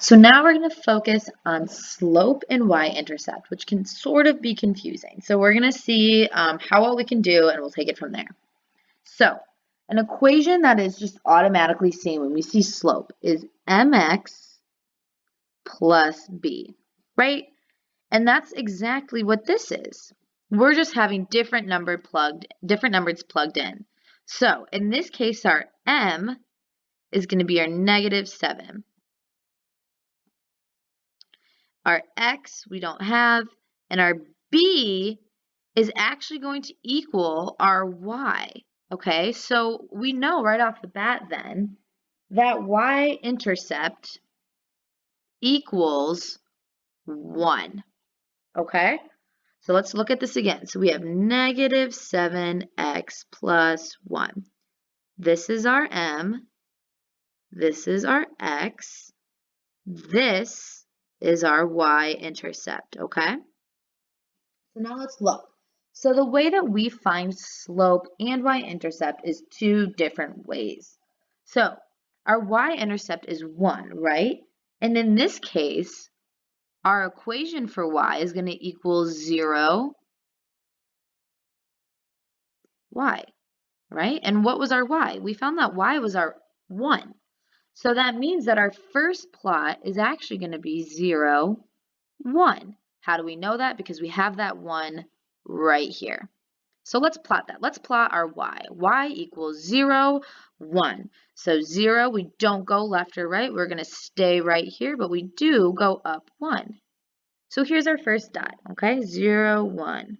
So now we're going to focus on slope and y-intercept, which can sort of be confusing. So we're going to see how well we can do, and we'll take it from there. So an equation that is just automatically seen when we see slope is mx plus b, right? And that's exactly what this is. We're just having different numbers plugged in. So in this case, our m is going to be our -7. Our x we don't have, and our b is actually going to equal our y. Okay, so we know right off the bat then that y-intercept equals 1. Okay, so let's look at this again. So we have -7x plus 1. This is our m. This is our x. This is our y-intercept, okay? So now let's look. So the way that we find slope and y-intercept is two different ways. So our y-intercept is 1, right? And in this case, our equation for y is going to equal 0, y, right? And what was our y? We found that y was our 1. So that means that our first plot is actually going to be 0, 1. How do we know that? Because we have that 1 right here. So let's plot that. Let's plot our y. Y equals 0, 1. So 0, we don't go left or right. We're going to stay right here, but we do go up 1. So here's our first dot, okay? 0, 1.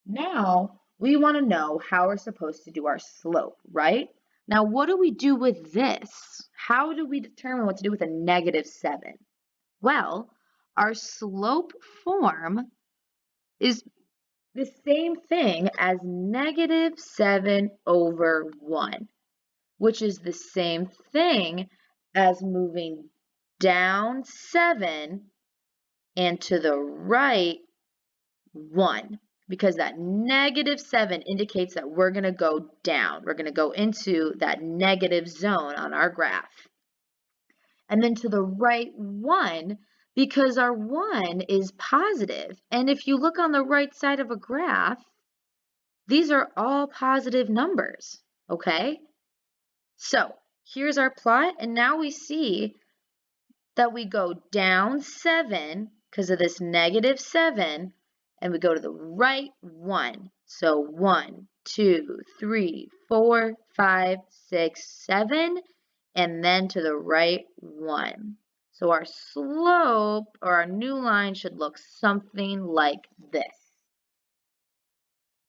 Now, we want to know how we're supposed to do our slope, right? Now, what do we do with this? How do we determine what to do with a -7? Well, our slope form is the same thing as -7/1, which is the same thing as moving down 7 and to the right 1, because that -7 indicates that we're going to go down. We're going to go into that negative zone on our graph. And then to the right 1, because our 1 is positive. And if you look on the right side of a graph, these are all positive numbers, okay? So here's our plot, and now we see that we go down 7 because of this -7, and we go to the right 1. So 1, 2, 3, 4, 5, 6, 7, and then to the right 1. So our slope, or our new line, should look something like this.